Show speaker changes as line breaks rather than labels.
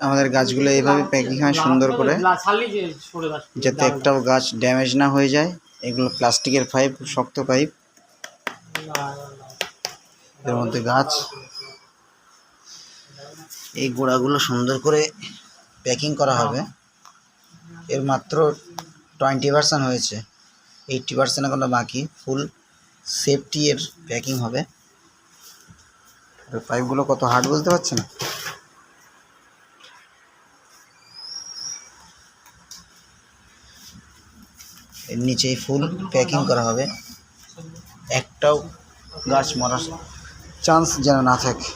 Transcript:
আমাদের গাছগুলো এইভাবে প্যাকিং হয় সুন্দর করে, যাতে একটাও গাছ ড্যামেজ না হয়ে যায়। এগুলো প্লাস্টিকের পাইপ, শক্ত পাইপ, এর মধ্যে গাছ। এই গোড়াগুলো সুন্দর করে প্যাকিং করা হবে। এর মাত্র 20% হয়েছে, 80% এখনো বাকি। ফুল সেফটি এর প্যাকিং হবে। পাইপগুলো কত হার্ড বুঝতে পারছেন? এর নিচেই ফুল প্যাকিং করা হবে, একটাও গাছ মরার চান্স যেন না থাকে।